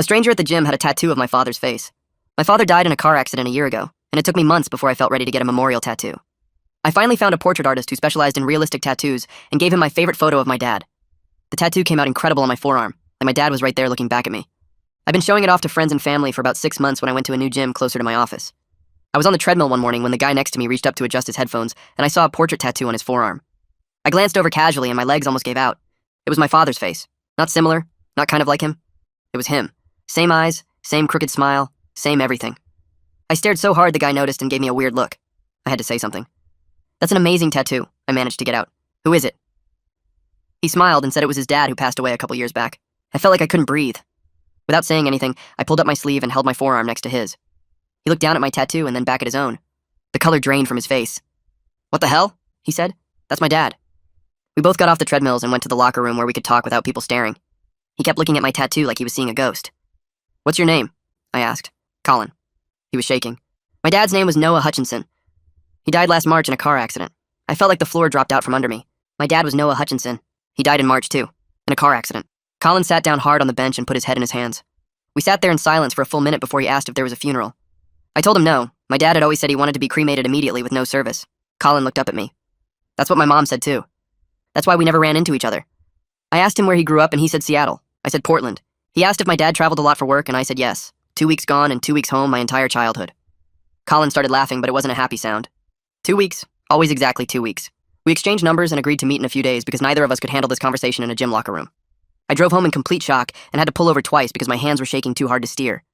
stranger at the gym had a tattoo of my father's face. My father died in a car accident a year ago, and it took me months before I felt ready to get a memorial tattoo. I finally found a portrait artist who specialized in realistic tattoos and gave him my favorite photo of my dad. The tattoo came out incredible on my forearm, and my dad was right there looking back at me. I've been showing it off to friends and family for about 6 months when I went to a new gym closer to my office. I was on the treadmill one morning when the guy next to me reached up to adjust his headphones, and I saw a portrait tattoo on his forearm. I glanced over casually and my legs almost gave out. It was my father's face. Not similar, not kind of like him. It was him. Same eyes, same crooked smile, same everything. I stared so hard the guy noticed and gave me a weird look. I had to say something. "That's an amazing tattoo," I managed to get out. "Who is it?" He smiled and said it was his dad who passed away a couple years back. I felt like I couldn't breathe. Without saying anything, I pulled up my sleeve and held my forearm next to his. He looked down at my tattoo and then back at his own. The color drained from his face. "What the hell?" he said. "That's my dad." We both got off the treadmills and went to the locker room where we could talk without people staring. He kept looking at my tattoo like he was seeing a ghost. "What's your name?" I asked. "Colin." He was shaking. "My dad's name was Noah Hutchinson. He died last March in a car accident. I felt like the floor dropped out from under me. My dad was Noah Hutchinson. He died in March, too, in a car accident." Colin sat down hard on the bench and put his head in his hands. We sat there in silence for a full minute before he asked if there was a funeral. I told him no. My dad had always said he wanted to be cremated immediately with no service. Colin looked up at me. "That's what my mom said, too. That's why we never ran into each other." I asked him where he grew up, and he said Seattle. I said Portland. He asked if my dad traveled a lot for work, and I said yes. 2 weeks gone and 2 weeks home my entire childhood. Colin started laughing, but it wasn't a happy sound. 2 weeks. Always exactly 2 weeks. We exchanged numbers and agreed to meet in a few days because neither of us could handle this conversation in a gym locker room. I drove home in complete shock and had to pull over twice because my hands were shaking too hard to steer.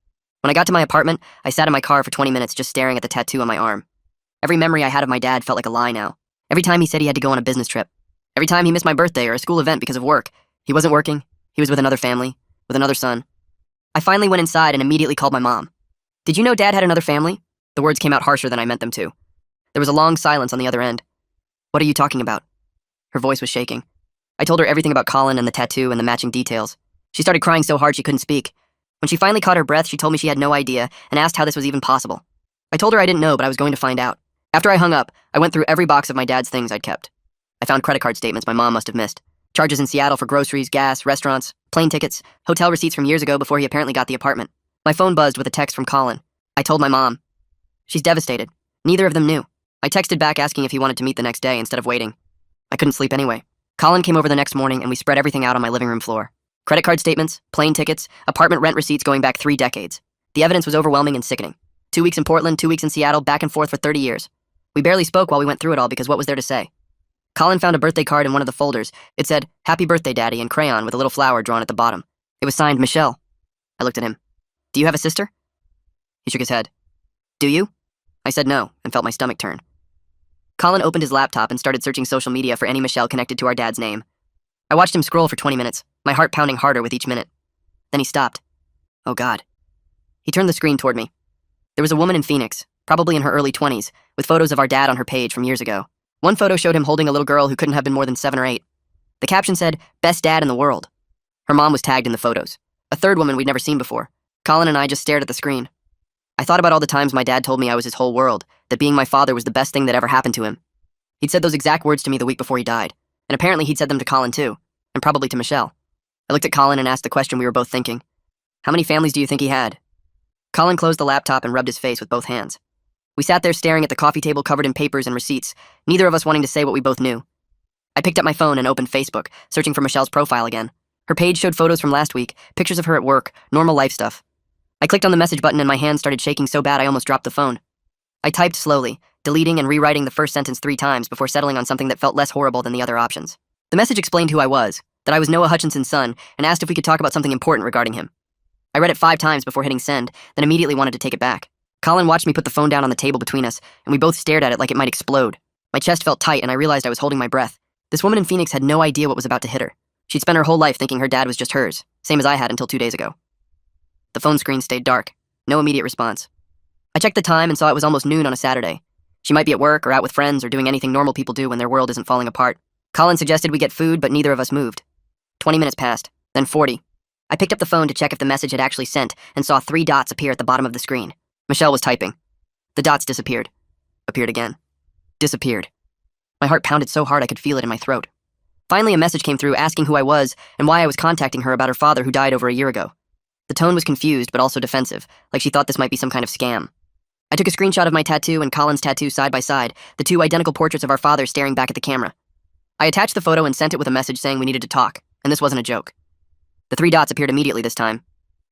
When I got to my apartment, I sat in my car for 20 minutes just staring at the tattoo on my arm. Every memory I had of my dad felt like a lie now. Every time he said he had to go on a business trip. Every time he missed my birthday or a school event because of work. He wasn't working. He was with another family, with another son. I finally went inside and immediately called my mom. "Did you know Dad had another family?" The words came out harsher than I meant them to. There was a long silence on the other end. "What are you talking about?" Her voice was shaking. I told her everything about Colin and the tattoo and the matching details. She started crying so hard she couldn't speak. When she finally caught her breath, she told me she had no idea and asked how this was even possible. I told her I didn't know, but I was going to find out. After I hung up, I went through every box of my dad's things I'd kept. I found credit card statements my mom must have missed. Charges in Seattle for groceries, gas, restaurants, plane tickets, hotel receipts from years ago before he apparently got the apartment. My phone buzzed with a text from Colin. I told my mom. She's devastated. Neither of them knew. I texted back asking if he wanted to meet the next day instead of waiting. I couldn't sleep anyway. Colin came over the next morning and we spread everything out on my living room floor. Credit card statements, plane tickets, apartment rent receipts going back 3 decades. The evidence was overwhelming and sickening. 2 weeks in Portland, 2 weeks in Seattle, back and forth for 30 years. We barely spoke while we went through it all because what was there to say? Colin found a birthday card in one of the folders. It said, "Happy birthday, Daddy," in crayon with a little flower drawn at the bottom. It was signed Michelle. I looked at him. "Do you have a sister?" He shook his head. "Do you?" I said no and felt my stomach turn. Colin opened his laptop and started searching social media for any Michelle connected to our dad's name. I watched him scroll for 20 minutes, my heart pounding harder with each minute. Then he stopped. Oh God. He turned the screen toward me. There was a woman in Phoenix, probably in her early 20s, with photos of our dad on her page from years ago. One photo showed him holding a little girl who couldn't have been more than 7 or 8. The caption said, "Best dad in the world." Her mom was tagged in the photos. A third woman we'd never seen before. Colin and I just stared at the screen. I thought about all the times my dad told me I was his whole world, that being my father was the best thing that ever happened to him. He'd said those exact words to me the week before he died, and apparently he'd said them to Colin too, and probably to Michelle. I looked at Colin and asked the question we were both thinking. How many families do you think he had? Colin closed the laptop and rubbed his face with both hands. We sat there staring at the coffee table covered in papers and receipts, neither of us wanting to say what we both knew. I picked up my phone and opened Facebook, searching for Michelle's profile again. Her page showed photos from last week, pictures of her at work, normal life stuff. I clicked on the message button and my hands started shaking so bad I almost dropped the phone. I typed slowly, deleting and rewriting the first sentence 3 times before settling on something that felt less horrible than the other options. The message explained who I was, that I was Noah Hutchinson's son, and asked if we could talk about something important regarding him. I read it 5 times before hitting send, then immediately wanted to take it back. Colin watched me put the phone down on the table between us, and we both stared at it like it might explode. My chest felt tight and I realized I was holding my breath. This woman in Phoenix had no idea what was about to hit her. She'd spent her whole life thinking her dad was just hers, same as I had until 2 days ago. The phone screen stayed dark. No immediate response. I checked the time and saw it was almost noon on a Saturday. She might be at work or out with friends or doing anything normal people do when their world isn't falling apart. Colin suggested we get food, but neither of us moved. 20 minutes passed, then 40. I picked up the phone to check if the message had actually sent and saw 3 dots appear at the bottom of the screen. Michelle was typing. The dots disappeared. Appeared again. Disappeared. My heart pounded so hard I could feel it in my throat. Finally, a message came through asking who I was and why I was contacting her about her father who died over a year ago. The tone was confused, but also defensive, like she thought this might be some kind of scam. I took a screenshot of my tattoo and Colin's tattoo side by side, the two identical portraits of our father staring back at the camera. I attached the photo and sent it with a message saying we needed to talk, and this wasn't a joke. The 3 dots appeared immediately this time,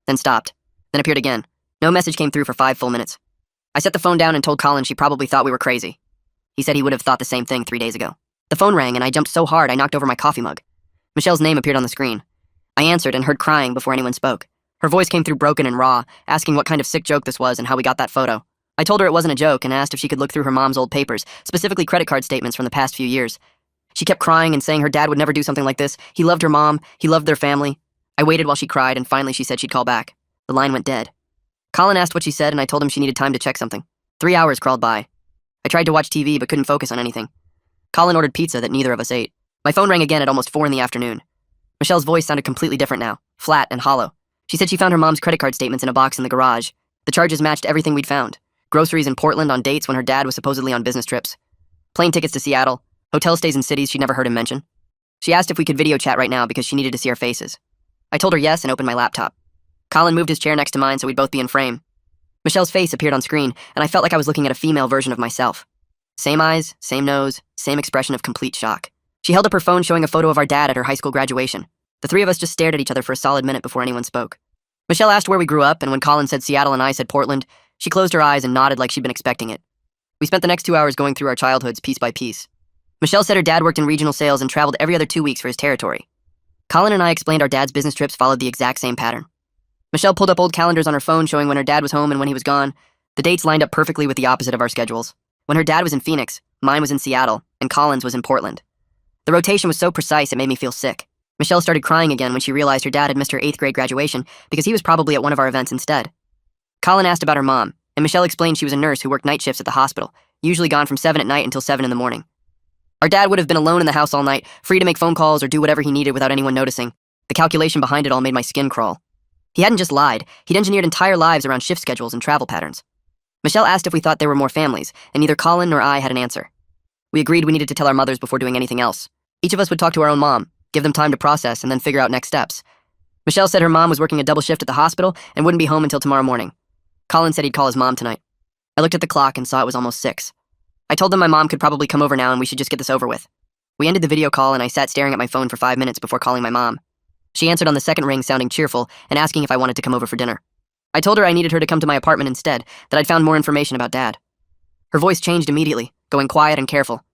then stopped, then appeared again. No message came through for 5 full minutes. I set the phone down and told Colin she probably thought we were crazy. He said he would have thought the same thing 3 days ago. The phone rang and I jumped so hard I knocked over my coffee mug. Michelle's name appeared on the screen. I answered and heard crying before anyone spoke. Her voice came through broken and raw, asking what kind of sick joke this was and how we got that photo. I told her it wasn't a joke and asked if she could look through her mom's old papers, specifically credit card statements from the past few years. She kept crying and saying her dad would never do something like this. He loved her mom. He loved their family. I waited while she cried and finally she said she'd call back. The line went dead. Colin asked what she said and I told him she needed time to check something. 3 hours crawled by. I tried to watch TV but couldn't focus on anything. Colin ordered pizza that neither of us ate. My phone rang again at almost 4 in the afternoon. Michelle's voice sounded completely different now, flat and hollow. She said she found her mom's credit card statements in a box in the garage. The charges matched everything we'd found. Groceries in Portland on dates when her dad was supposedly on business trips. Plane tickets to Seattle. Hotel stays in cities she'd never heard him mention. She asked if we could video chat right now because she needed to see our faces. I told her yes and opened my laptop. Colin moved his chair next to mine so we'd both be in frame. Michelle's face appeared on screen, and I felt like I was looking at a female version of myself. Same eyes, same nose, same expression of complete shock. She held up her phone showing a photo of our dad at her high school graduation. The 3 of us just stared at each other for a solid minute before anyone spoke. Michelle asked where we grew up, and when Colin said Seattle and I said Portland, she closed her eyes and nodded like she'd been expecting it. We spent the next 2 hours going through our childhoods piece by piece. Michelle said her dad worked in regional sales and traveled every other 2 weeks for his territory. Colin and I explained our dad's business trips followed the exact same pattern. Michelle pulled up old calendars on her phone showing when her dad was home and when he was gone. The dates lined up perfectly with the opposite of our schedules. When her dad was in Phoenix, mine was in Seattle, and Colin's was in Portland. The rotation was so precise it made me feel sick. Michelle started crying again when she realized her dad had missed her 8th grade graduation because he was probably at one of our events instead. Colin asked about her mom, and Michelle explained she was a nurse who worked night shifts at the hospital, usually gone from 7 at night until 7 in the morning. Our dad would have been alone in the house all night, free to make phone calls or do whatever he needed without anyone noticing. The calculation behind it all made my skin crawl. He hadn't just lied, he'd engineered entire lives around shift schedules and travel patterns. Michelle asked if we thought there were more families, and neither Colin nor I had an answer. We agreed we needed to tell our mothers before doing anything else. Each of us would talk to our own mom, give them time to process, and then figure out next steps. Michelle said her mom was working a double shift at the hospital and wouldn't be home until tomorrow morning. Colin said he'd call his mom tonight. I looked at the clock and saw it was almost 6. I told them my mom could probably come over now and we should just get this over with. We ended the video call and I sat staring at my phone for 5 minutes before calling my mom. She answered on the second ring sounding cheerful and asking if I wanted to come over for dinner. I told her I needed her to come to my apartment instead, that I'd found more information about Dad. Her voice changed immediately, going quiet and careful.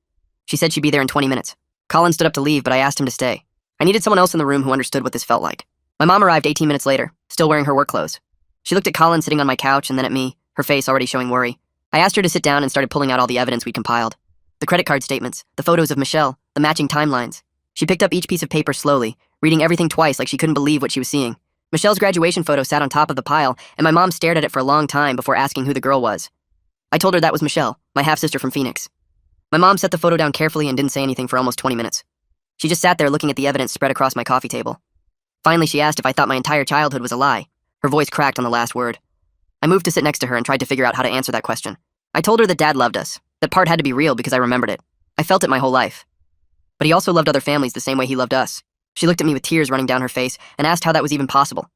She said she'd be there in 20 minutes. Colin stood up to leave, but I asked him to stay. I needed someone else in the room who understood what this felt like. My mom arrived 18 minutes later, still wearing her work clothes. She looked at Colin sitting on my couch and then at me, her face already showing worry. I asked her to sit down and started pulling out all the evidence we'd compiled. The credit card statements, the photos of Michelle, the matching timelines. She picked up each piece of paper slowly, reading everything twice like she couldn't believe what she was seeing. Michelle's graduation photo sat on top of the pile, and my mom stared at it for a long time before asking who the girl was. I told her that was Michelle, my half-sister from Phoenix. My mom set the photo down carefully and didn't say anything for almost 20 minutes. She just sat there looking at the evidence spread across my coffee table. Finally, she asked if I thought my entire childhood was a lie. Her voice cracked on the last word. I moved to sit next to her and tried to figure out how to answer that question. I told her that Dad loved us. That part had to be real because I remembered it. I felt it my whole life. But he also loved other families the same way he loved us. She looked at me with tears running down her face and asked how that was even possible.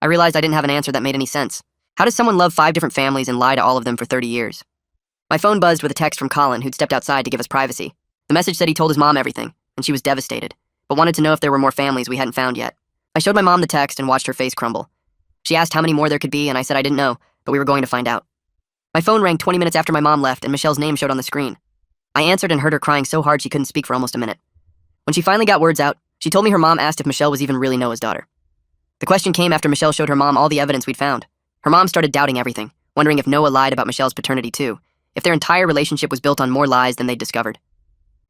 I realized I didn't have an answer that made any sense. How does someone love 5 different families and lie to all of them for 30 years? My phone buzzed with a text from Colin, who'd stepped outside to give us privacy. The message said he told his mom everything, and she was devastated, but wanted to know if there were more families we hadn't found yet. I showed my mom the text and watched her face crumble. She asked how many more there could be, and I said I didn't know, but we were going to find out. My phone rang 20 minutes after my mom left, and Michelle's name showed on the screen. I answered and heard her crying so hard she couldn't speak for almost a minute. When she finally got words out, she told me her mom asked if Michelle was even really Noah's daughter. The question came after Michelle showed her mom all the evidence we'd found. Her mom started doubting everything, wondering if Noah lied about Michelle's paternity too, if their entire relationship was built on more lies than they'd discovered.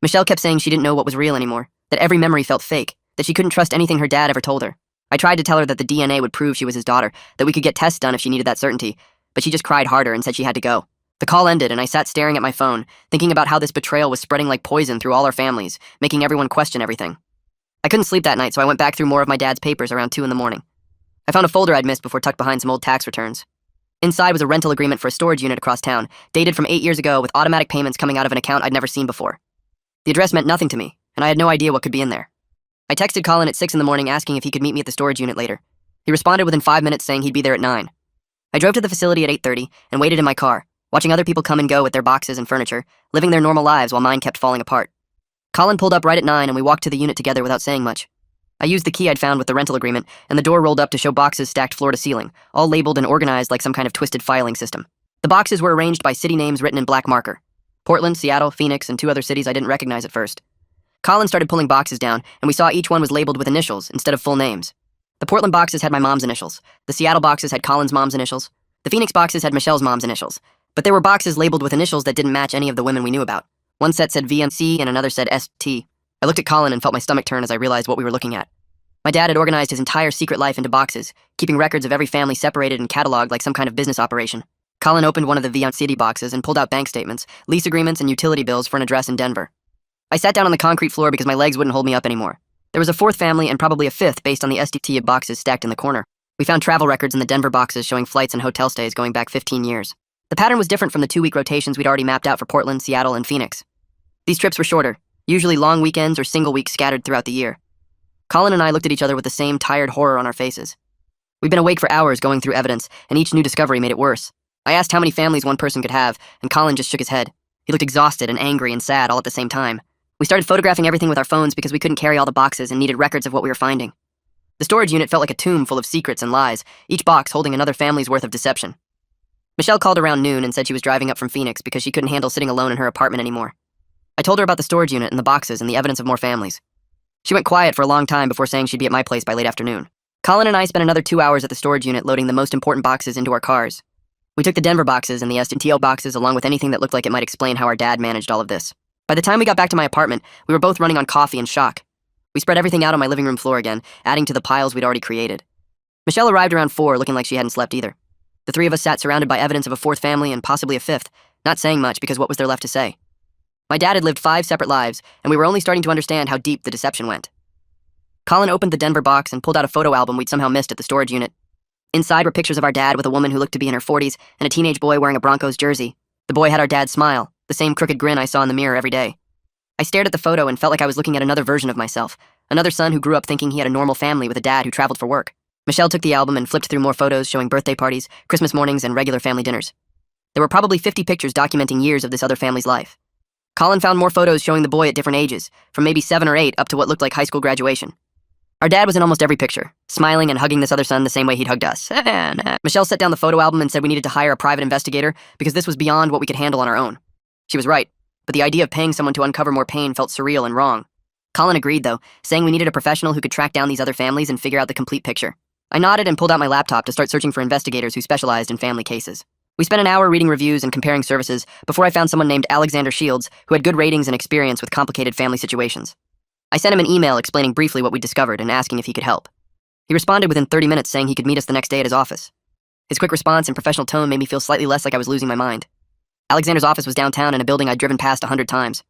Michelle kept saying she didn't know what was real anymore, that every memory felt fake, that she couldn't trust anything her dad ever told her. I tried to tell her that the DNA would prove she was his daughter, that we could get tests done if she needed that certainty, but she just cried harder and said she had to go. The call ended and I sat staring at my phone, thinking about how this betrayal was spreading like poison through all our families, making everyone question everything. I couldn't sleep that night, so I went back through more of my dad's papers around 2 in the morning. I found a folder I'd missed before tucked behind some old tax returns. Inside was a rental agreement for a storage unit across town, dated from 8 years ago with automatic payments coming out of an account I'd never seen before. The address meant nothing to me, and I had no idea what could be in there. I texted Colin at 6 in the morning asking if he could meet me at the storage unit later. He responded within 5 minutes saying he'd be there at 9. I drove to the facility at 8:30 and waited in my car, watching other people come and go with their boxes and furniture, living their normal lives while mine kept falling apart. Colin pulled up right at 9 and we walked to the unit together without saying much. I used the key I'd found with the rental agreement, and the door rolled up to show boxes stacked floor to ceiling, all labeled and organized like some kind of twisted filing system. The boxes were arranged by city names written in black marker. Portland, Seattle, Phoenix, and 2 other cities I didn't recognize at first. Colin started pulling boxes down, and we saw each one was labeled with initials instead of full names. The Portland boxes had my mom's initials. The Seattle boxes had Colin's mom's initials. The Phoenix boxes had Michelle's mom's initials. But there were boxes labeled with initials that didn't match any of the women we knew about. One set said VNC and another said ST. I looked at Colin and felt my stomach turn as I realized what we were looking at. My dad had organized his entire secret life into boxes, keeping records of every family separated and cataloged like some kind of business operation. Colin opened one of the VNC boxes and pulled out bank statements, lease agreements, and utility bills for an address in Denver. I sat down on the concrete floor because my legs wouldn't hold me up anymore. There was a 4th family and probably a 5th based on the SDT boxes stacked in the corner. We found travel records in the Denver boxes showing flights and hotel stays going back 15 years. The pattern was different from the 2-week rotations we'd already mapped out for Portland, Seattle, and Phoenix. These trips were shorter, usually long weekends or single weeks scattered throughout the year. Colin and I looked at each other with the same tired horror on our faces. We'd been awake for hours going through evidence, and each new discovery made it worse. I asked how many families one person could have, and Colin just shook his head. He looked exhausted and angry and sad all at the same time. We started photographing everything with our phones because we couldn't carry all the boxes and needed records of what we were finding. The storage unit felt like a tomb full of secrets and lies, each box holding another family's worth of deception. Michelle called around noon and said she was driving up from Phoenix because she couldn't handle sitting alone in her apartment anymore. I told her about the storage unit and the boxes and the evidence of more families. She went quiet for a long time before saying she'd be at my place by late afternoon. Colin and I spent another 2 hours at the storage unit loading the most important boxes into our cars. We took the Denver boxes and the STO boxes along with anything that looked like it might explain how our dad managed all of this. By the time we got back to my apartment, we were both running on coffee and shock. We spread everything out on my living room floor again, adding to the piles we'd already created. Michelle arrived around 4, looking like she hadn't slept either. The 3 of us sat surrounded by evidence of a 4th family and possibly a 5th, not saying much because what was there left to say? My dad had lived 5 separate lives, and we were only starting to understand how deep the deception went. Colin opened the Denver box and pulled out a photo album we'd somehow missed at the storage unit. Inside were pictures of our dad with a woman who looked to be in her 40s and a teenage boy wearing a Broncos jersey. The boy had our dad's smile, the same crooked grin I saw in the mirror every day. I stared at the photo and felt like I was looking at another version of myself, another son who grew up thinking he had a normal family with a dad who traveled for work. Michelle took the album and flipped through more photos showing birthday parties, Christmas mornings, and regular family dinners. There were probably 50 pictures documenting years of this other family's life. Colin found more photos showing the boy at different ages, from maybe 7 or 8 up to what looked like high school graduation. Our dad was in almost every picture, smiling and hugging this other son the same way he'd hugged us. Michelle set down the photo album and said we needed to hire a private investigator because this was beyond what we could handle on our own. She was right, but the idea of paying someone to uncover more pain felt surreal and wrong. Colin agreed, though, saying we needed a professional who could track down these other families and figure out the complete picture. I nodded and pulled out my laptop to start searching for investigators who specialized in family cases. We spent an hour reading reviews and comparing services before I found someone named Alexander Shields who had good ratings and experience with complicated family situations. I sent him an email explaining briefly what we'd discovered and asking if he could help. He responded within 30 minutes saying he could meet us the next day at his office. His quick response and professional tone made me feel slightly less like I was losing my mind. Alexander's office was downtown in a building I'd driven past 100 times.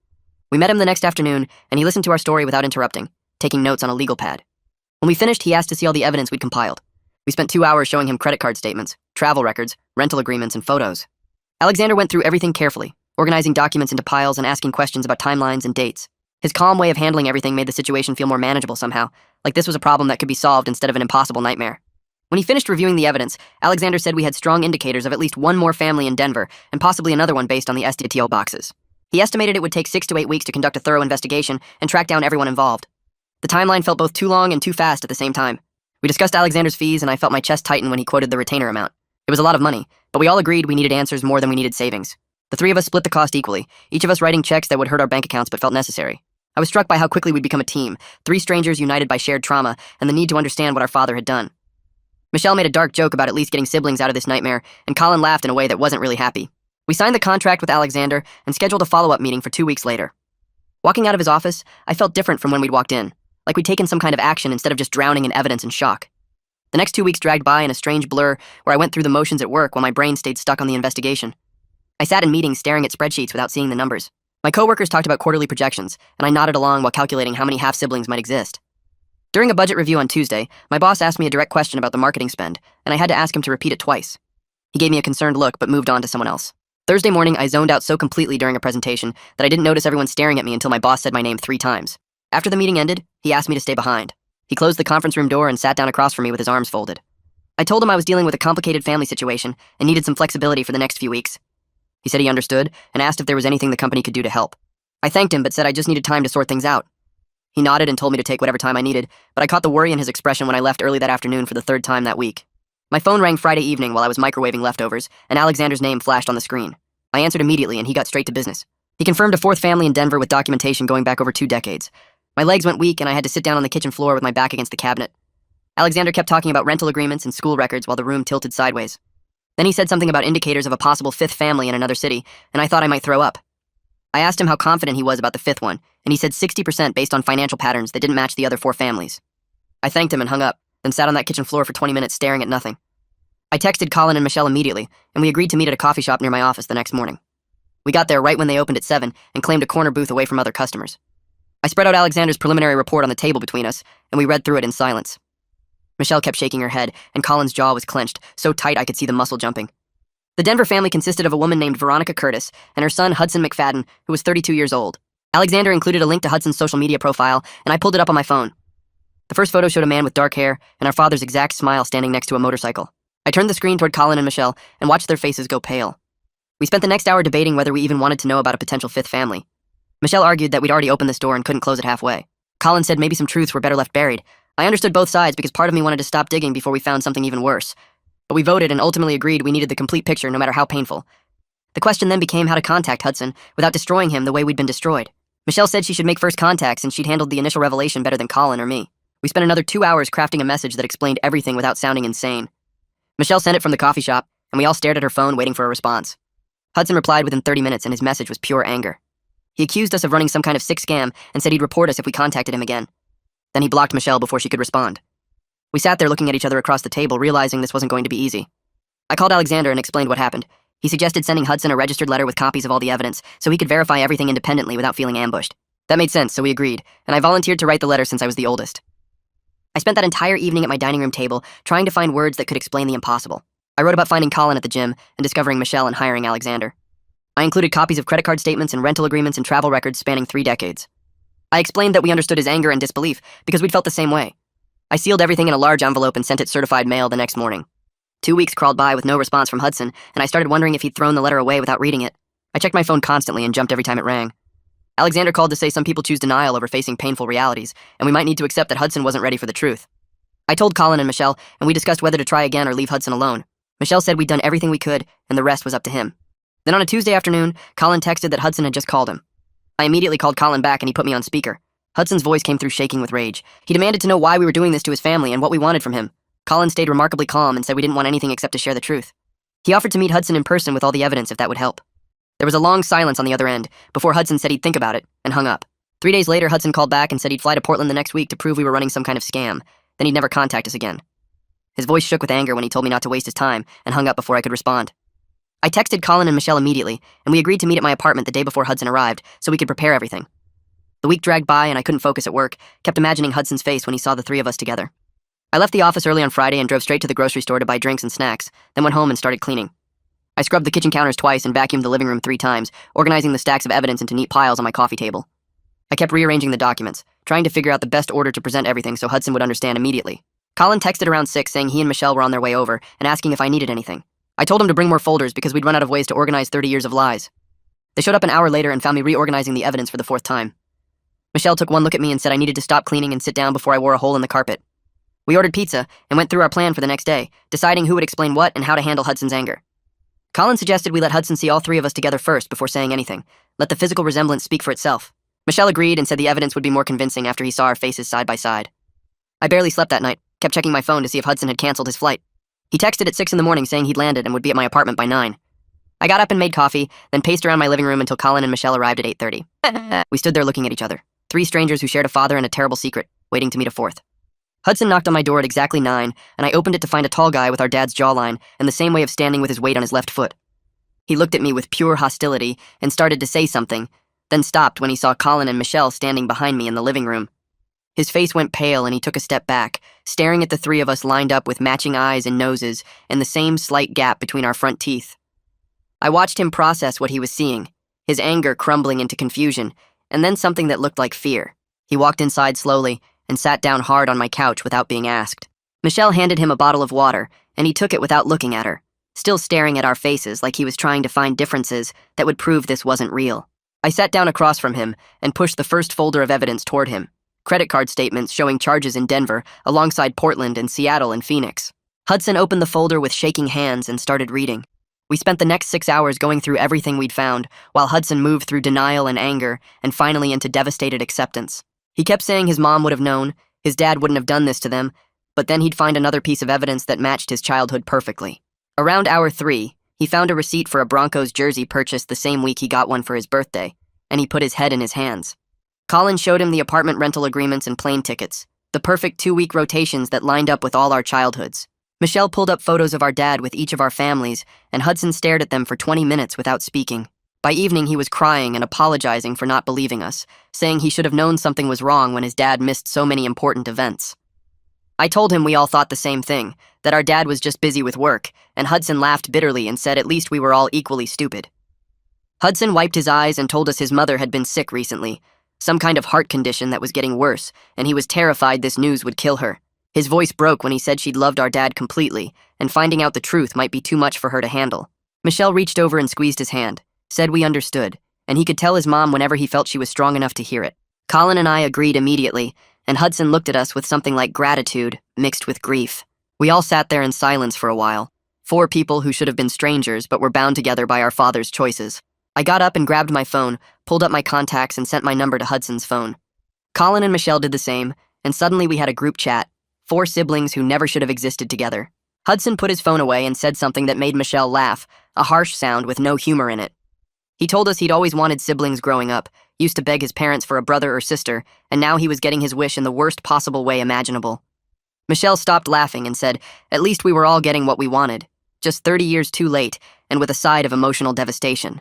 We met him the next afternoon, and he listened to our story without interrupting, taking notes on a legal pad. When we finished, he asked to see all the evidence we'd compiled. We spent 2 hours showing him credit card statements, travel records, rental agreements, and photos. Alexander went through everything carefully, organizing documents into piles and asking questions about timelines and dates. His calm way of handling everything made the situation feel more manageable somehow, like this was a problem that could be solved instead of an impossible nightmare. When he finished reviewing the evidence, Alexander said we had strong indicators of at least one more family in Denver, and possibly another one based on the STO boxes. He estimated it would take 6 to 8 weeks to conduct a thorough investigation and track down everyone involved. The timeline felt both too long and too fast at the same time. We discussed Alexander's fees, and I felt my chest tighten when he quoted the retainer amount. It was a lot of money, but we all agreed we needed answers more than we needed savings. The 3 of us split the cost equally, each of us writing checks that would hurt our bank accounts but felt necessary. I was struck by how quickly we'd become a team, 3 strangers united by shared trauma and the need to understand what our father had done. Michelle made a dark joke about at least getting siblings out of this nightmare, and Colin laughed in a way that wasn't really happy. We signed the contract with Alexander and scheduled a follow-up meeting for 2 weeks later. Walking out of his office, I felt different from when we'd walked in, like we'd taken some kind of action instead of just drowning in evidence and shock. The next 2 weeks dragged by in a strange blur where I went through the motions at work while my brain stayed stuck on the investigation. I sat in meetings staring at spreadsheets without seeing the numbers. My coworkers talked about quarterly projections, and I nodded along while calculating how many half-siblings might exist. During a budget review on Tuesday, my boss asked me a direct question about the marketing spend, and I had to ask him to repeat it twice. He gave me a concerned look, but moved on to someone else. Thursday morning, I zoned out so completely during a presentation that I didn't notice everyone staring at me until my boss said my name 3 times. After the meeting ended, he asked me to stay behind. He closed the conference room door and sat down across from me with his arms folded. I told him I was dealing with a complicated family situation and needed some flexibility for the next few weeks. He said he understood and asked if there was anything the company could do to help. I thanked him but said I just needed time to sort things out. He nodded and told me to take whatever time I needed, but I caught the worry in his expression when I left early that afternoon for the third time that week. My phone rang Friday evening while I was microwaving leftovers, and Alexander's name flashed on the screen. I answered immediately and he got straight to business. He confirmed a fourth family in Denver with documentation going back over 2 decades. My legs went weak and I had to sit down on the kitchen floor with my back against the cabinet. Alexander kept talking about rental agreements and school records while the room tilted sideways. Then he said something about indicators of a possible 5th family in another city, and I thought I might throw up. I asked him how confident he was about the 5th one, and he said 60% based on financial patterns that didn't match the other 4 families. I thanked him and hung up, then sat on that kitchen floor for 20 minutes staring at nothing. I texted Colin and Michelle immediately, and we agreed to meet at a coffee shop near my office the next morning. We got there right when they opened at 7 and claimed a corner booth away from other customers. I spread out Alexander's preliminary report on the table between us, and we read through it in silence. Michelle kept shaking her head, and Colin's jaw was clenched, so tight I could see the muscle jumping. The Denver family consisted of a woman named Veronica Curtis and her son Hudson McFadden, who was 32 years old. Alexander included a link to Hudson's social media profile, and I pulled it up on my phone. The first photo showed a man with dark hair and our father's exact smile standing next to a motorcycle. I turned the screen toward Colin and Michelle and watched their faces go pale. We spent the next hour debating whether we even wanted to know about a potential 5th family. Michelle argued that we'd already opened this door and couldn't close it halfway. Colin said maybe some truths were better left buried. I understood both sides because part of me wanted to stop digging before we found something even worse. But we voted and ultimately agreed we needed the complete picture no matter how painful. The question then became how to contact Hudson without destroying him the way we'd been destroyed. Michelle said she should make first contacts and she'd handled the initial revelation better than Colin or me. We spent another 2 hours crafting a message that explained everything without sounding insane. Michelle sent it from the coffee shop, and we all stared at her phone waiting for a response. Hudson replied within 30 minutes and his message was pure anger. He accused us of running some kind of sick scam and said he'd report us if we contacted him again. Then he blocked Michelle before she could respond. We sat there looking at each other across the table, realizing this wasn't going to be easy. I called Alexander and explained what happened. He suggested sending Hudson a registered letter with copies of all the evidence so he could verify everything independently without feeling ambushed. That made sense, so we agreed, and I volunteered to write the letter since I was the oldest. I spent that entire evening at my dining room table trying to find words that could explain the impossible. I wrote about finding Colin at the gym and discovering Michelle and hiring Alexander. I included copies of credit card statements and rental agreements and travel records spanning 3 decades. I explained that we understood his anger and disbelief because we'd felt the same way. I sealed everything in a large envelope and sent it certified mail the next morning. 2 weeks crawled by with no response from Hudson, and I started wondering if he'd thrown the letter away without reading it. I checked my phone constantly and jumped every time it rang. Alexander called to say some people choose denial over facing painful realities, and we might need to accept that Hudson wasn't ready for the truth. I told Colin and Michelle, and we discussed whether to try again or leave Hudson alone. Michelle said we'd done everything we could, and the rest was up to him. Then on a Tuesday afternoon, Colin texted that Hudson had just called him. I immediately called Colin back and he put me on speaker. Hudson's voice came through shaking with rage. He demanded to know why we were doing this to his family and what we wanted from him. Colin stayed remarkably calm and said we didn't want anything except to share the truth. He offered to meet Hudson in person with all the evidence if that would help. There was a long silence on the other end before Hudson said he'd think about it and hung up. 3 days later, Hudson called back and said he'd fly to Portland the next week to prove we were running some kind of scam. Then he'd never contact us again. His voice shook with anger when he told me not to waste his time and hung up before I could respond. I texted Colin and Michelle immediately, and we agreed to meet at my apartment the day before Hudson arrived so we could prepare everything. The week dragged by and I couldn't focus at work, kept imagining Hudson's face when he saw the 3 of us together. I left the office early on Friday and drove straight to the grocery store to buy drinks and snacks, then went home and started cleaning. I scrubbed the kitchen counters twice and vacuumed the living room 3 times, organizing the stacks of evidence into neat piles on my coffee table. I kept rearranging the documents, trying to figure out the best order to present everything so Hudson would understand immediately. Colin texted around 6 saying he and Michelle were on their way over and asking if I needed anything. I told him to bring more folders because we'd run out of ways to organize 30 years of lies. They showed up an hour later and found me reorganizing the evidence for the 4th time. Michelle took one look at me and said I needed to stop cleaning and sit down before I wore a hole in the carpet. We ordered pizza and went through our plan for the next day, deciding who would explain what and how to handle Hudson's anger. Colin suggested we let Hudson see all 3 of us together first before saying anything, let the physical resemblance speak for itself. Michelle agreed and said the evidence would be more convincing after he saw our faces side by side. I barely slept that night, kept checking my phone to see if Hudson had canceled his flight. He texted at 6 in the morning saying he'd landed and would be at my apartment by 9. I got up and made coffee, then paced around my living room until Colin and Michelle arrived at 8:30. We stood there looking at each other, 3 strangers who shared a father and a terrible secret, waiting to meet a 4th. Hudson knocked on my door at exactly 9, and I opened it to find a tall guy with our dad's jawline and the same way of standing with his weight on his left foot. He looked at me with pure hostility and started to say something, then stopped when he saw Colin and Michelle standing behind me in the living room. His face went pale and he took a step back, staring at the 3 of us lined up with matching eyes and noses and the same slight gap between our front teeth. I watched him process what he was seeing, his anger crumbling into confusion, and then something that looked like fear. He walked inside slowly and sat down hard on my couch without being asked. Michelle handed him a bottle of water, and he took it without looking at her, still staring at our faces like he was trying to find differences that would prove this wasn't real. I sat down across from him and pushed the first folder of evidence toward him. Credit card statements showing charges in Denver, alongside Portland and Seattle and Phoenix. Hudson opened the folder with shaking hands and started reading. We spent the next 6 hours going through everything we'd found, while Hudson moved through denial and anger, and finally into devastated acceptance. He kept saying his mom would have known, his dad wouldn't have done this to them, but then he'd find another piece of evidence that matched his childhood perfectly. Around hour 3, he found a receipt for a Broncos jersey purchased the same week he got one for his birthday, and he put his head in his hands. Colin showed him the apartment rental agreements and plane tickets, the perfect 2-week rotations that lined up with all our childhoods. Michelle pulled up photos of our dad with each of our families, and Hudson stared at them for 20 minutes without speaking. By evening, he was crying and apologizing for not believing us, saying he should have known something was wrong when his dad missed so many important events. I told him we all thought the same thing, that our dad was just busy with work, and Hudson laughed bitterly and said at least we were all equally stupid. Hudson wiped his eyes and told us his mother had been sick recently, some kind of heart condition that was getting worse, and he was terrified this news would kill her. His voice broke when he said she'd loved our dad completely, and finding out the truth might be too much for her to handle. Michelle reached over and squeezed his hand, said we understood, and he could tell his mom whenever he felt she was strong enough to hear it. Colin and I agreed immediately, and Hudson looked at us with something like gratitude mixed with grief. We all sat there in silence for a while, 4 people who should have been strangers but were bound together by our father's choices. I got up and grabbed my phone, pulled up my contacts, and sent my number to Hudson's phone. Colin and Michelle did the same, and suddenly we had a group chat, 4 siblings who never should have existed together. Hudson put his phone away and said something that made Michelle laugh, a harsh sound with no humor in it. He told us he'd always wanted siblings growing up, used to beg his parents for a brother or sister, and now he was getting his wish in the worst possible way imaginable. Michelle stopped laughing and said, at least we were all getting what we wanted, just 30 years too late, and with a side of emotional devastation.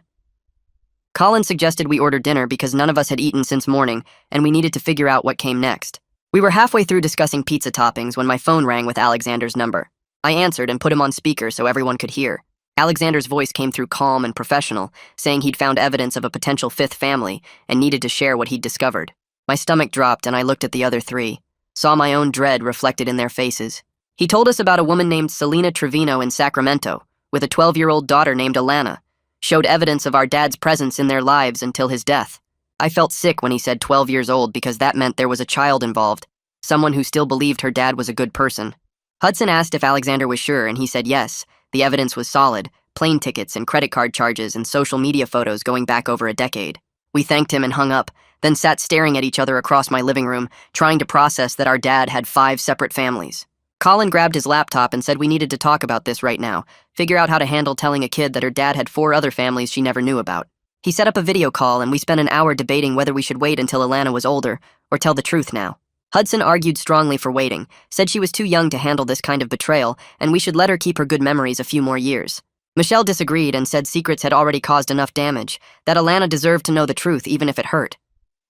Colin suggested we order dinner because none of us had eaten since morning, and we needed to figure out what came next. We were halfway through discussing pizza toppings when my phone rang with Alexander's number. I answered and put him on speaker so everyone could hear. Alexander's voice came through calm and professional, saying he'd found evidence of a potential 5th family and needed to share what he'd discovered. My stomach dropped and I looked at the other 3, saw my own dread reflected in their faces. He told us about a woman named Selena Trevino in Sacramento, with a 12-year-old daughter named Alana, showed evidence of our dad's presence in their lives until his death. I felt sick when he said 12 years old because that meant there was a child involved, someone who still believed her dad was a good person. Hudson asked if Alexander was sure, and he said yes. The evidence was solid, plane tickets and credit card charges and social media photos going back over a decade. We thanked him and hung up, then sat staring at each other across my living room, trying to process that our dad had 5 separate families. Colin grabbed his laptop and said we needed to talk about this right now, figure out how to handle telling a kid that her dad had 4 other families she never knew about. He set up a video call and we spent an hour debating whether we should wait until Alana was older or tell the truth now. Hudson argued strongly for waiting, said she was too young to handle this kind of betrayal and we should let her keep her good memories a few more years. Michelle disagreed and said secrets had already caused enough damage, that Alana deserved to know the truth even if it hurt.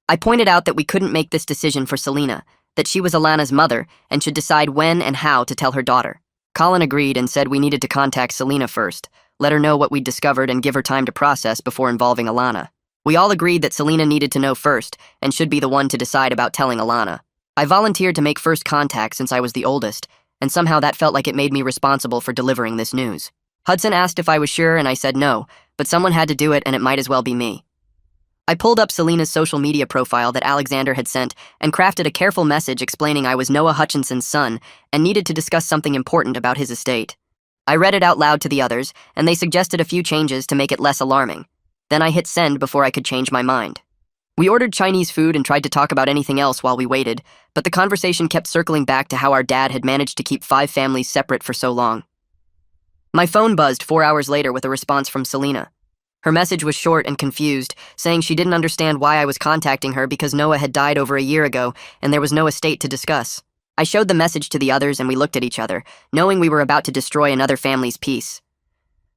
I pointed out that we couldn't make this decision for Selena, that she was Alana's mother and should decide when and how to tell her daughter. Colin agreed and said we needed to contact Selena first, let her know what we'd discovered and give her time to process before involving Alana. We all agreed that Selena needed to know first and should be the one to decide about telling Alana. I volunteered to make first contact since I was the oldest, and somehow that felt like it made me responsible for delivering this news. Hudson asked if I was sure and I said no, but someone had to do it and it might as well be me. I pulled up Selena's social media profile that Alexander had sent and crafted a careful message explaining I was Noah Hutchinson's son and needed to discuss something important about his estate. I read it out loud to the others, and they suggested a few changes to make it less alarming. Then I hit send before I could change my mind. We ordered Chinese food and tried to talk about anything else while we waited, but the conversation kept circling back to how our dad had managed to keep 5 families separate for so long. My phone buzzed 4 hours later with a response from Selena. Her message was short and confused, saying she didn't understand why I was contacting her because Noah had died over a year ago and there was no estate to discuss. I showed the message to the others and we looked at each other, knowing we were about to destroy another family's peace.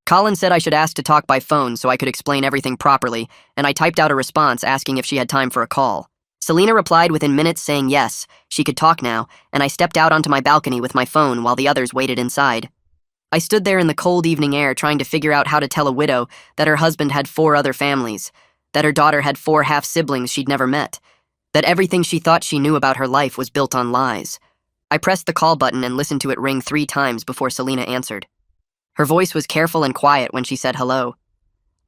Colin said I should ask to talk by phone so I could explain everything properly, and I typed out a response asking if she had time for a call. Selena replied within minutes saying yes, she could talk now, and I stepped out onto my balcony with my phone while the others waited inside. I stood there in the cold evening air trying to figure out how to tell a widow that her husband had 4 other families, that her daughter had 4 half-siblings she'd never met, that everything she thought she knew about her life was built on lies. I pressed the call button and listened to it ring 3 times before Selena answered. Her voice was careful and quiet when she said hello.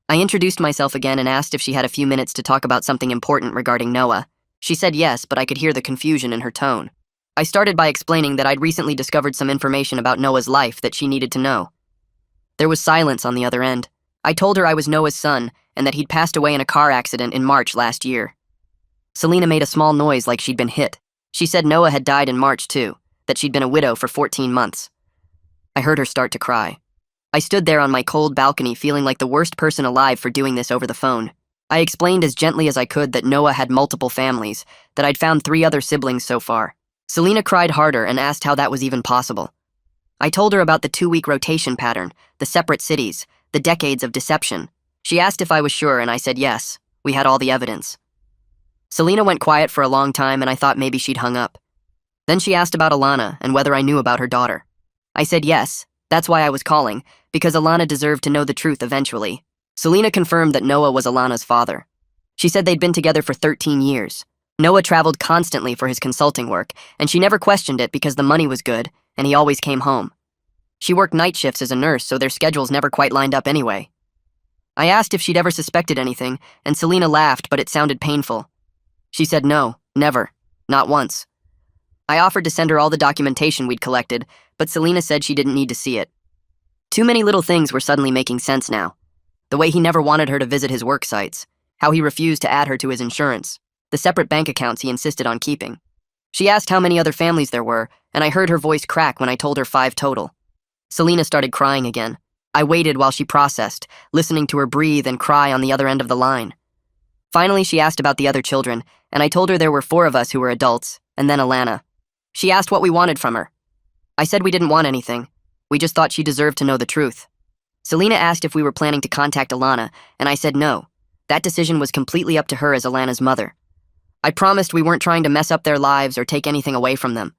I introduced myself again and asked if she had a few minutes to talk about something important regarding Noah. She said yes, but I could hear the confusion in her tone. I started by explaining that I'd recently discovered some information about Noah's life that she needed to know. There was silence on the other end. I told her I was Noah's son and that he'd passed away in a car accident in March last year. Selena made a small noise like she'd been hit. She said Noah had died in March too, that she'd been a widow for 14 months. I heard her start to cry. I stood there on my cold balcony feeling like the worst person alive for doing this over the phone. I explained as gently as I could that Noah had multiple families, that I'd found 3 other siblings so far. Selena cried harder and asked how that was even possible. I told her about the 2-week rotation pattern, the separate cities, the decades of deception. She asked if I was sure and I said yes, we had all the evidence. Selena went quiet for a long time and I thought maybe she'd hung up. Then she asked about Alana and whether I knew about her daughter. I said yes, that's why I was calling, because Alana deserved to know the truth eventually. Selena confirmed that Noah was Alana's father. She said they'd been together for 13 years. Noah traveled constantly for his consulting work, and she never questioned it because the money was good, and he always came home. She worked night shifts as a nurse, so their schedules never quite lined up anyway. I asked if she'd ever suspected anything, and Selena laughed, but it sounded painful. She said no, never, not once. I offered to send her all the documentation we'd collected, but Selena said she didn't need to see it. Too many little things were suddenly making sense now. The way he never wanted her to visit his work sites, how he refused to add her to his insurance, the separate bank accounts he insisted on keeping. She asked how many other families there were, and I heard her voice crack when I told her 5 total. Selena started crying again. I waited while she processed, listening to her breathe and cry on the other end of the line. Finally, she asked about the other children, and I told her there were 4 of us who were adults, and then Alana. She asked what we wanted from her. I said we didn't want anything. We just thought she deserved to know the truth. Selena asked if we were planning to contact Alana, and I said no. That decision was completely up to her as Alana's mother. I promised we weren't trying to mess up their lives or take anything away from them.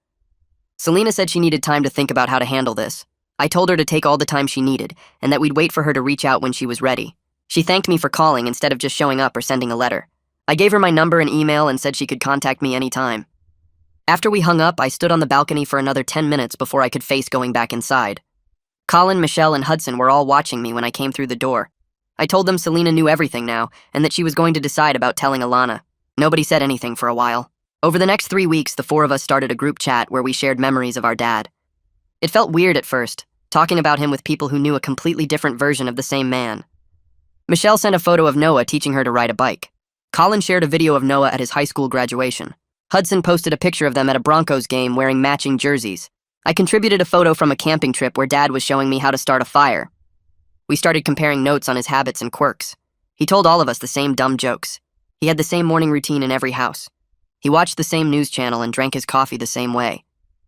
Selena said she needed time to think about how to handle this. I told her to take all the time she needed, and that we'd wait for her to reach out when she was ready. She thanked me for calling instead of just showing up or sending a letter. I gave her my number and email and said she could contact me anytime. After we hung up, I stood on the balcony for another 10 minutes before I could face going back inside. Colin, Michelle, and Hudson were all watching me when I came through the door. I told them Selena knew everything now, and that she was going to decide about telling Alana. Nobody said anything for a while. Over the next 3 weeks, the 4 of us started a group chat where we shared memories of our dad. It felt weird at first, talking about him with people who knew a completely different version of the same man. Michelle sent a photo of Noah teaching her to ride a bike. Colin shared a video of Noah at his high school graduation. Hudson posted a picture of them at a Broncos game wearing matching jerseys. I contributed a photo from a camping trip where Dad was showing me how to start a fire. We started comparing notes on his habits and quirks. He told all of us the same dumb jokes. He had the same morning routine in every house. He watched the same news channel and drank his coffee the same way.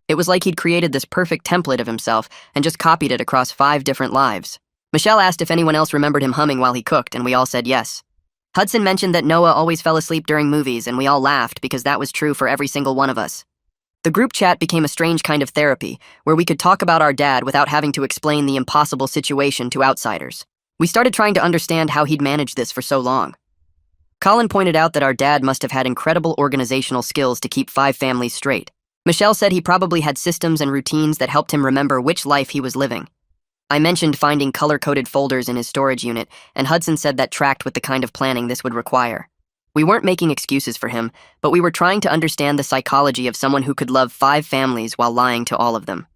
It was like he'd created this perfect template of himself and just copied it across 5 different lives. Michelle asked if anyone else remembered him humming while he cooked, and we all said yes. Hudson mentioned that Noah always fell asleep during movies, and we all laughed because that was true for every single one of us. The group chat became a strange kind of therapy, where we could talk about our dad without having to explain the impossible situation to outsiders. We started trying to understand how he'd managed this for so long. Colin pointed out that our dad must have had incredible organizational skills to keep 5 families straight. Michelle said he probably had systems and routines that helped him remember which life he was living. I mentioned finding color-coded folders in his storage unit, and Hudson said that tracked with the kind of planning this would require. We weren't making excuses for him, but we were trying to understand the psychology of someone who could love 5 families while lying to all of them.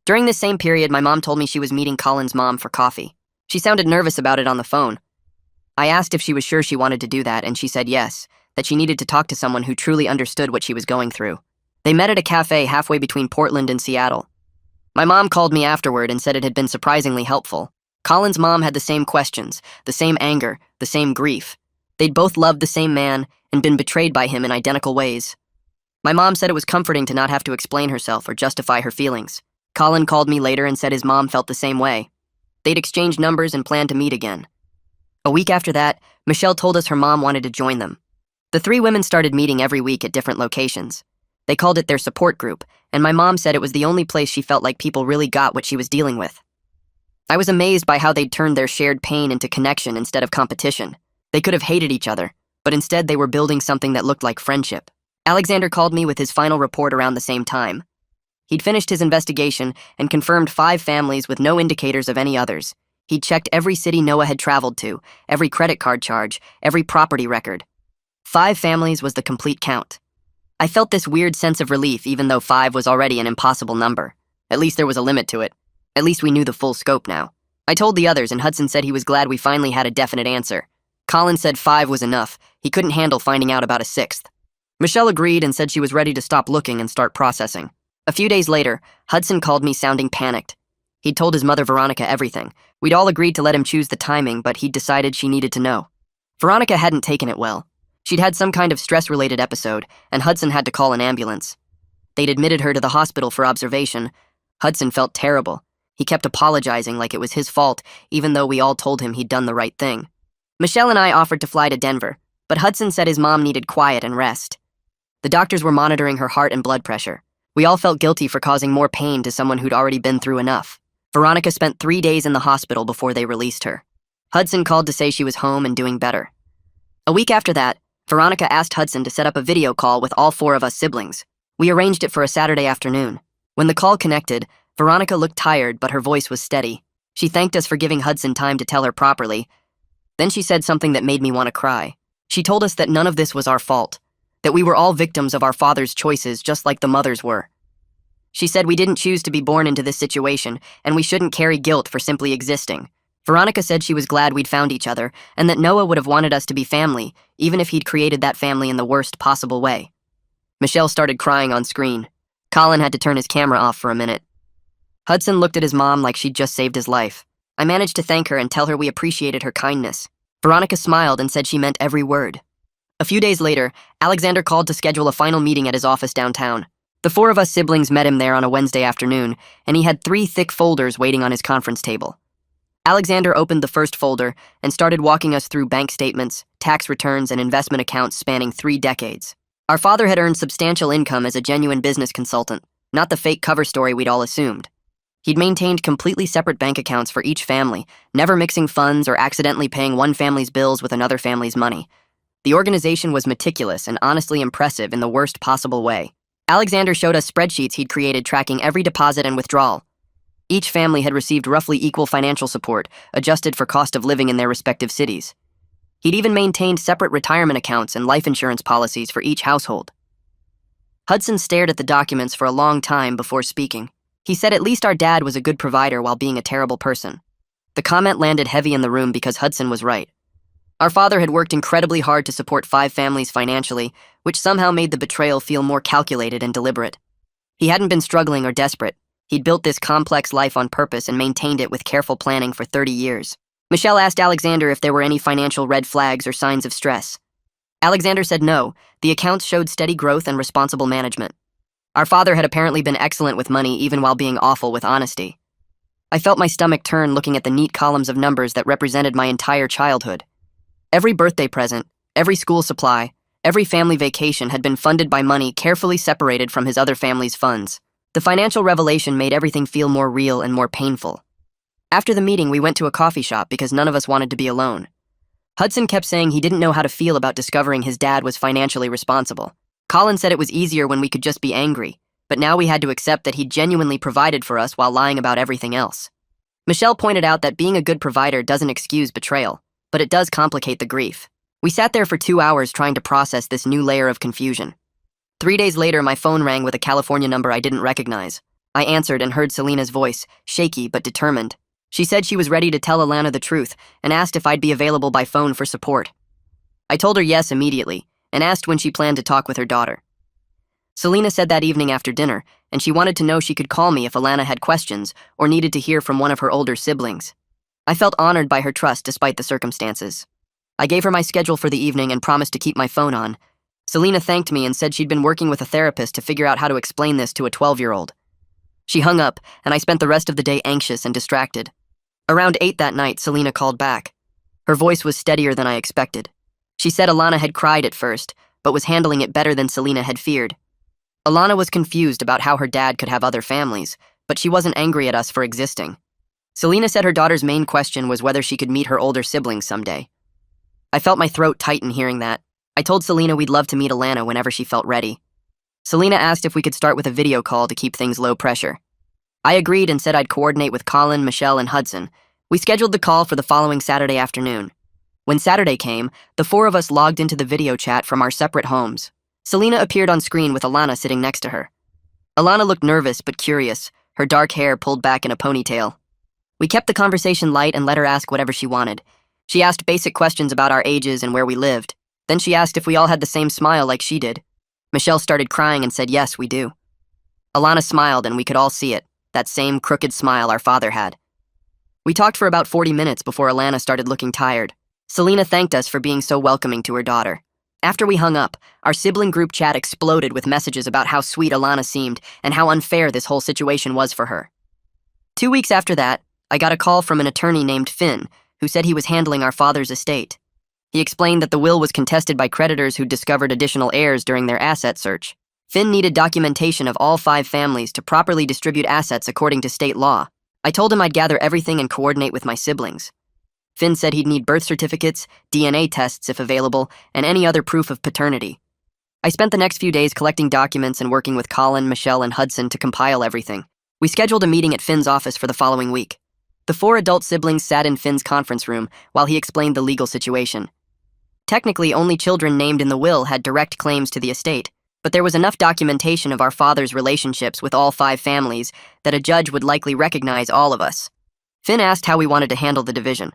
During this same period, my mom told me she was meeting Colin's mom for coffee. She sounded nervous about it on the phone. I asked if she was sure she wanted to do that, and she said yes, that she needed to talk to someone who truly understood what she was going through. They met at a cafe halfway between Portland and Seattle. My mom called me afterward and said it had been surprisingly helpful. Colin's mom had the same questions, the same anger, the same grief. They'd both loved the same man and been betrayed by him in identical ways. My mom said it was comforting to not have to explain herself or justify her feelings. Colin called me later and said his mom felt the same way. They'd exchanged numbers and planned to meet again. A week after that, Michelle told us her mom wanted to join them. The 3 women started meeting every week at different locations. They called it their support group, and my mom said it was the only place she felt like people really got what she was dealing with. I was amazed by how they'd turned their shared pain into connection instead of competition. They could have hated each other, but instead they were building something that looked like friendship. Alexander called me with his final report around the same time. He'd finished his investigation and confirmed 5 families with no indicators of any others. He'd checked every city Noah had traveled to, every credit card charge, every property record. 5 families was the complete count. I felt this weird sense of relief even though 5 was already an impossible number. At least there was a limit to it. At least we knew the full scope now. I told the others and Hudson said he was glad we finally had a definite answer. Colin said 5 was enough. He couldn't handle finding out about a 6th. Michelle agreed and said she was ready to stop looking and start processing. A few days later, Hudson called me sounding panicked. He'd told his mother Veronica everything. We'd all agreed to let him choose the timing, but he'd decided she needed to know. Veronica hadn't taken it well. She'd had some kind of stress-related episode, and Hudson had to call an ambulance. They'd admitted her to the hospital for observation. Hudson felt terrible. He kept apologizing like it was his fault, even though we all told him he'd done the right thing. Michelle and I offered to fly to Denver, but Hudson said his mom needed quiet and rest. The doctors were monitoring her heart and blood pressure. We all felt guilty for causing more pain to someone who'd already been through enough. Veronica spent 3 days in the hospital before they released her. Hudson called to say she was home and doing better. A week after that, Veronica asked Hudson to set up a video call with all 4 of us siblings. We arranged it for a Saturday afternoon. When the call connected, Veronica looked tired, but her voice was steady. She thanked us for giving Hudson time to tell her properly. Then she said something that made me want to cry. She told us that none of this was our fault, that we were all victims of our father's choices just like the mothers were. She said we didn't choose to be born into this situation, and we shouldn't carry guilt for simply existing. Veronica said she was glad we'd found each other, and that Noah would have wanted us to be family, even if he'd created that family in the worst possible way. Michelle started crying on screen. Colin had to turn his camera off for a minute. Hudson looked at his mom like she'd just saved his life. I managed to thank her and tell her we appreciated her kindness. Veronica smiled and said she meant every word. A few days later, Alexander called to schedule a final meeting at his office downtown. The 4 of us siblings met him there on a Wednesday afternoon, and he had 3 thick folders waiting on his conference table. Alexander opened the first folder and started walking us through bank statements, tax returns, and investment accounts spanning 3 decades. Our father had earned substantial income as a genuine business consultant, not the fake cover story we'd all assumed. He'd maintained completely separate bank accounts for each family, never mixing funds or accidentally paying one family's bills with another family's money. The organization was meticulous and honestly impressive in the worst possible way. Alexander showed us spreadsheets he'd created tracking every deposit and withdrawal. Each family had received roughly equal financial support, adjusted for cost of living in their respective cities. He'd even maintained separate retirement accounts and life insurance policies for each household. Hudson stared at the documents for a long time before speaking. He said at least our dad was a good provider while being a terrible person. The comment landed heavy in the room because Hudson was right. Our father had worked incredibly hard to support 5 families financially, which somehow made the betrayal feel more calculated and deliberate. He hadn't been struggling or desperate. He'd built this complex life on purpose and maintained it with careful planning for 30 years. Michelle asked Alexander if there were any financial red flags or signs of stress. Alexander said no. The accounts showed steady growth and responsible management. Our father had apparently been excellent with money even while being awful with honesty. I felt my stomach turn looking at the neat columns of numbers that represented my entire childhood. Every birthday present, every school supply, every family vacation had been funded by money carefully separated from his other family's funds. The financial revelation made everything feel more real and more painful. After the meeting, we went to a coffee shop because none of us wanted to be alone. Hudson kept saying he didn't know how to feel about discovering his dad was financially responsible. Colin said it was easier when we could just be angry, but now we had to accept that he genuinely provided for us while lying about everything else. Michelle pointed out that being a good provider doesn't excuse betrayal, but it does complicate the grief. We sat there for 2 hours trying to process this new layer of confusion. 3 days later, my phone rang with a California number I didn't recognize. I answered and heard Selena's voice, shaky but determined. She said she was ready to tell Alana the truth and asked if I'd be available by phone for support. I told her yes immediately and asked when she planned to talk with her daughter. Selena said that evening after dinner, and she wanted to know she could call me if Alana had questions or needed to hear from one of her older siblings. I felt honored by her trust despite the circumstances. I gave her my schedule for the evening and promised to keep my phone on. Selena thanked me and said she'd been working with a therapist to figure out how to explain this to a 12-year-old. She hung up, and I spent the rest of the day anxious and distracted. Around 8 that night, Selena called back. Her voice was steadier than I expected. She said Alana had cried at first, but was handling it better than Selena had feared. Alana was confused about how her dad could have other families, but she wasn't angry at us for existing. Selena said her daughter's main question was whether she could meet her older siblings someday. I felt my throat tighten hearing that. I told Selena we'd love to meet Alana whenever she felt ready. Selena asked if we could start with a video call to keep things low pressure. I agreed and said I'd coordinate with Colin, Michelle, and Hudson. We scheduled the call for the following Saturday afternoon. When Saturday came, the four of us logged into the video chat from our separate homes. Selena appeared on screen with Alana sitting next to her. Alana looked nervous but curious, her dark hair pulled back in a ponytail. We kept the conversation light and let her ask whatever she wanted. She asked basic questions about our ages and where we lived. Then she asked if we all had the same smile like she did. Michelle started crying and said, "Yes, we do." Alana smiled and we could all see it, that same crooked smile our father had. We talked for about 40 minutes before Alana started looking tired. Selena thanked us for being so welcoming to her daughter. After we hung up, our sibling group chat exploded with messages about how sweet Alana seemed and how unfair this whole situation was for her. 2 weeks after that, I got a call from an attorney named Finn, who said he was handling our father's estate. He explained that the will was contested by creditors who discovered additional heirs during their asset search. Finn needed documentation of all 5 families to properly distribute assets according to state law. I told him I'd gather everything and coordinate with my siblings. Finn said he'd need birth certificates, DNA tests if available, and any other proof of paternity. I spent the next few days collecting documents and working with Colin, Michelle, and Hudson to compile everything. We scheduled a meeting at Finn's office for the following week. The 4 adult siblings sat in Finn's conference room while he explained the legal situation. Technically, only children named in the will had direct claims to the estate, but there was enough documentation of our father's relationships with all 5 families that a judge would likely recognize all of us. Finn asked how we wanted to handle the division.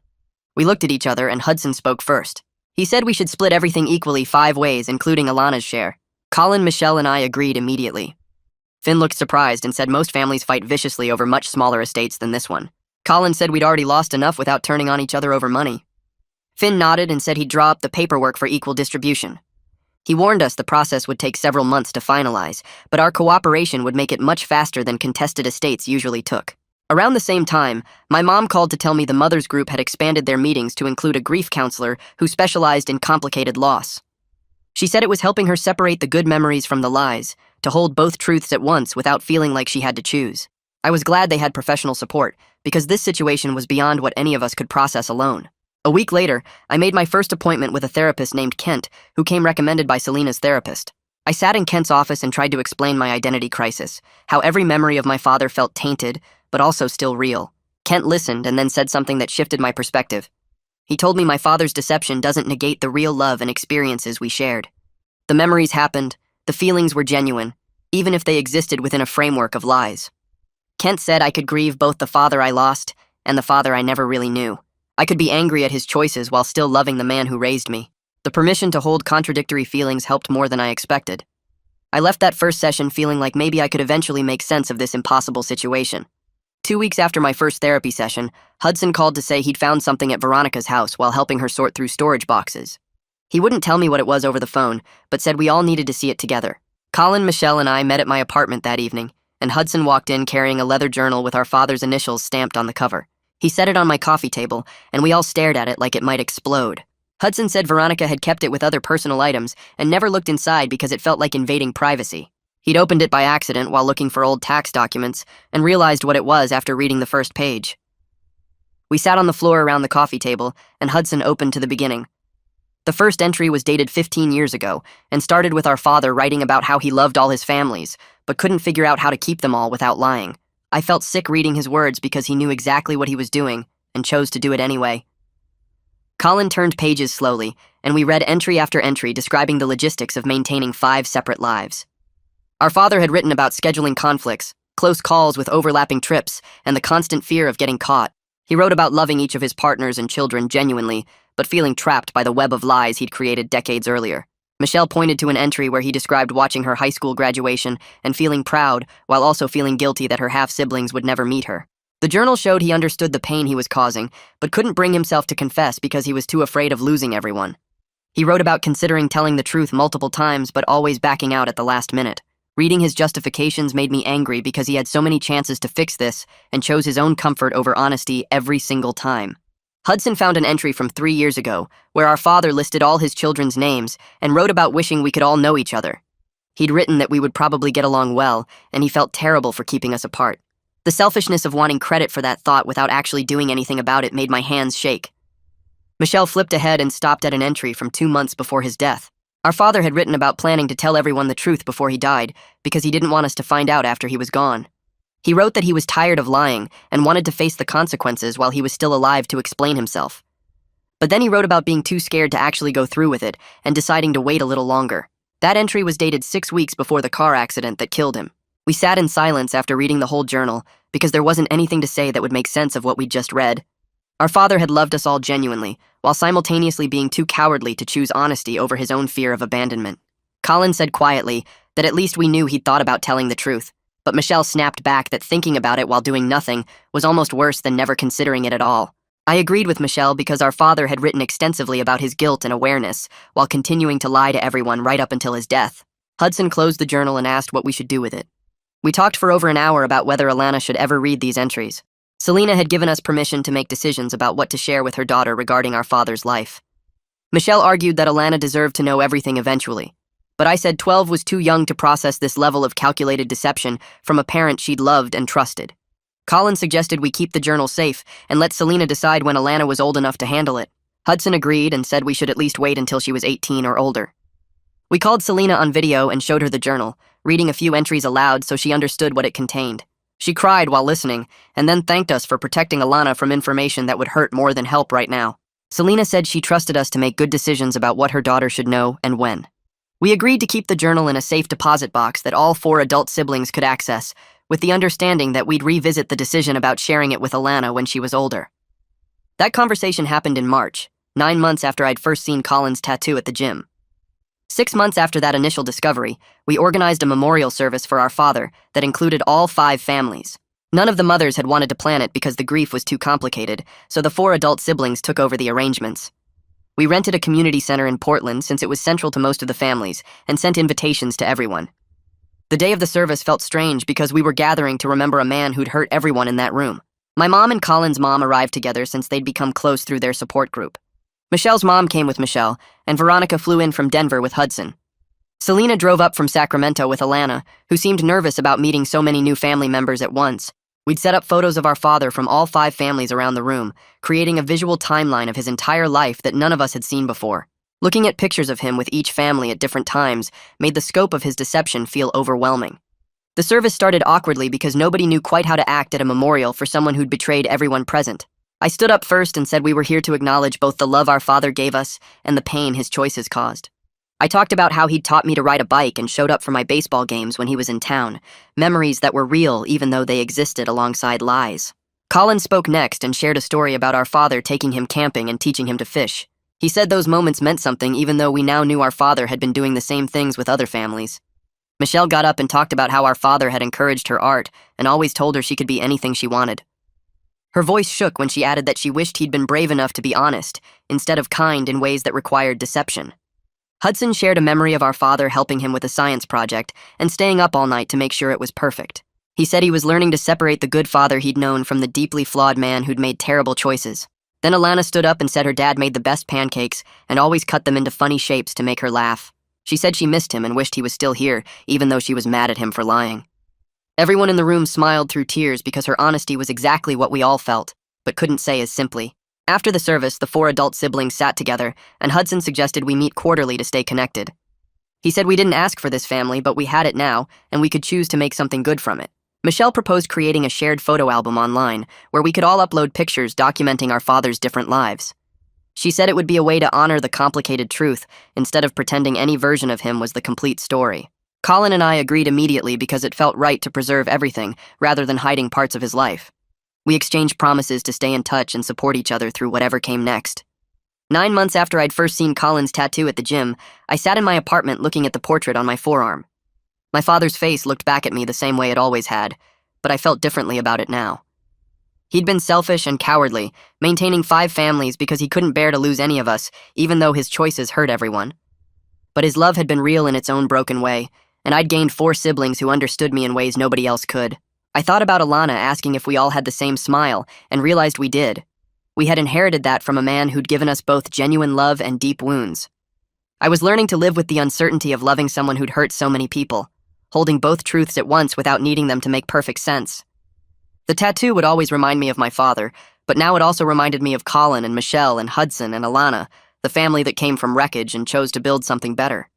We looked at each other and Hudson spoke first. He said we should split everything equally 5 ways, including Alana's share. Colin, Michelle, and I agreed immediately. Finn looked surprised and said most families fight viciously over much smaller estates than this one. Colin said we'd already lost enough without turning on each other over money. Finn nodded and said he'd draw up the paperwork for equal distribution. He warned us the process would take several months to finalize, but our cooperation would make it much faster than contested estates usually took. Around the same time, my mom called to tell me the mothers group had expanded their meetings to include a grief counselor who specialized in complicated loss. She said it was helping her separate the good memories from the lies, to hold both truths at once without feeling like she had to choose. I was glad they had professional support, because this situation was beyond what any of us could process alone. A week later, I made my first appointment with a therapist named Kent, who came recommended by Selena's therapist. I sat in Kent's office and tried to explain my identity crisis, how every memory of my father felt tainted, but also still real. Kent listened and then said something that shifted my perspective. He told me my father's deception doesn't negate the real love and experiences we shared. The memories happened, the feelings were genuine, even if they existed within a framework of lies. Kent said I could grieve both the father I lost and the father I never really knew. I could be angry at his choices while still loving the man who raised me. The permission to hold contradictory feelings helped more than I expected. I left that first session feeling like maybe I could eventually make sense of this impossible situation. 2 weeks after my first therapy session, Hudson called to say he'd found something at Veronica's house while helping her sort through storage boxes. He wouldn't tell me what it was over the phone, but said we all needed to see it together. Colin, Michelle, and I met at my apartment that evening, and Hudson walked in carrying a leather journal with our father's initials stamped on the cover. He set it on my coffee table, and we all stared at it like it might explode. Hudson said Veronica had kept it with other personal items and never looked inside because it felt like invading privacy. He'd opened it by accident while looking for old tax documents and realized what it was after reading the first page. We sat on the floor around the coffee table, and Hudson opened to the beginning. The first entry was dated 15 years ago and started with our father writing about how he loved all his families, but couldn't figure out how to keep them all without lying. I felt sick reading his words because he knew exactly what he was doing and chose to do it anyway. Colin turned pages slowly, and we read entry after entry describing the logistics of maintaining 5 separate lives. Our father had written about scheduling conflicts, close calls with overlapping trips, and the constant fear of getting caught. He wrote about loving each of his partners and children genuinely, but feeling trapped by the web of lies he'd created decades earlier. Michelle pointed to an entry where he described watching her high school graduation and feeling proud while also feeling guilty that her half-siblings would never meet her. The journal showed he understood the pain he was causing, but couldn't bring himself to confess because he was too afraid of losing everyone. He wrote about considering telling the truth multiple times but always backing out at the last minute. Reading his justifications made me angry because he had so many chances to fix this and chose his own comfort over honesty every single time. Hudson found an entry from 3 years ago where our father listed all his children's names and wrote about wishing we could all know each other. He'd written that we would probably get along well, and he felt terrible for keeping us apart. The selfishness of wanting credit for that thought without actually doing anything about it made my hands shake. Michelle flipped ahead and stopped at an entry from 2 months before his death. Our father had written about planning to tell everyone the truth before he died because he didn't want us to find out after he was gone. He wrote that he was tired of lying and wanted to face the consequences while he was still alive to explain himself. But then he wrote about being too scared to actually go through with it and deciding to wait a little longer. That entry was dated 6 weeks before the car accident that killed him. We sat in silence after reading the whole journal because there wasn't anything to say that would make sense of what we'd just read. Our father had loved us all genuinely, while simultaneously being too cowardly to choose honesty over his own fear of abandonment. Colin said quietly that at least we knew he'd thought about telling the truth, but Michelle snapped back that thinking about it while doing nothing was almost worse than never considering it at all. I agreed with Michelle because our father had written extensively about his guilt and awareness while continuing to lie to everyone right up until his death. Hudson closed the journal and asked what we should do with it. We talked for over an hour about whether Alana should ever read these entries. Selena had given us permission to make decisions about what to share with her daughter regarding our father's life. Michelle argued that Alana deserved to know everything eventually, but I said 12 was too young to process this level of calculated deception from a parent she'd loved and trusted. Colin suggested we keep the journal safe and let Selena decide when Alana was old enough to handle it. Hudson agreed and said we should at least wait until she was 18 or older. We called Selena on video and showed her the journal, reading a few entries aloud so she understood what it contained. She cried while listening, and then thanked us for protecting Alana from information that would hurt more than help right now. Selena said she trusted us to make good decisions about what her daughter should know and when. We agreed to keep the journal in a safe deposit box that all 4 adult siblings could access, with the understanding that we'd revisit the decision about sharing it with Alana when she was older. That conversation happened in March, 9 months after I'd first seen Colin's tattoo at the gym. 6 months after that initial discovery, we organized a memorial service for our father that included all 5 families. None of the mothers had wanted to plan it because the grief was too complicated, so the 4 adult siblings took over the arrangements. We rented a community center in Portland since it was central to most of the families, and sent invitations to everyone. The day of the service felt strange because we were gathering to remember a man who'd hurt everyone in that room. My mom and Colin's mom arrived together since they'd become close through their support group. Michelle's mom came with Michelle, and Veronica flew in from Denver with Hudson. Selena drove up from Sacramento with Alana, who seemed nervous about meeting so many new family members at once. We'd set up photos of our father from all 5 families around the room, creating a visual timeline of his entire life that none of us had seen before. Looking at pictures of him with each family at different times made the scope of his deception feel overwhelming. The service started awkwardly because nobody knew quite how to act at a memorial for someone who'd betrayed everyone present. I stood up first and said we were here to acknowledge both the love our father gave us and the pain his choices caused. I talked about how he'd taught me to ride a bike and showed up for my baseball games when he was in town, memories that were real even though they existed alongside lies. Colin spoke next and shared a story about our father taking him camping and teaching him to fish. He said those moments meant something even though we now knew our father had been doing the same things with other families. Michelle got up and talked about how our father had encouraged her art and always told her she could be anything she wanted. Her voice shook when she added that she wished he'd been brave enough to be honest, instead of kind in ways that required deception. Hudson shared a memory of our father helping him with a science project and staying up all night to make sure it was perfect. He said he was learning to separate the good father he'd known from the deeply flawed man who'd made terrible choices. Then Alana stood up and said her dad made the best pancakes and always cut them into funny shapes to make her laugh. She said she missed him and wished he was still here, even though she was mad at him for lying. Everyone in the room smiled through tears because her honesty was exactly what we all felt, but couldn't say as simply. After the service, the 4 adult siblings sat together, and Hudson suggested we meet quarterly to stay connected. He said we didn't ask for this family, but we had it now, and we could choose to make something good from it. Michelle proposed creating a shared photo album online, where we could all upload pictures documenting our father's different lives. She said it would be a way to honor the complicated truth, instead of pretending any version of him was the complete story. Colin and I agreed immediately because it felt right to preserve everything, rather than hiding parts of his life. We exchanged promises to stay in touch and support each other through whatever came next. 9 months after I'd first seen Colin's tattoo at the gym, I sat in my apartment looking at the portrait on my forearm. My father's face looked back at me the same way it always had, but I felt differently about it now. He'd been selfish and cowardly, maintaining 5 families because he couldn't bear to lose any of us, even though his choices hurt everyone. But his love had been real in its own broken way, and I'd gained 4 siblings who understood me in ways nobody else could. I thought about Alana asking if we all had the same smile, and realized we did. We had inherited that from a man who'd given us both genuine love and deep wounds. I was learning to live with the uncertainty of loving someone who'd hurt so many people, holding both truths at once without needing them to make perfect sense. The tattoo would always remind me of my father, but now it also reminded me of Colin and Michelle and Hudson and Alana, the family that came from wreckage and chose to build something better.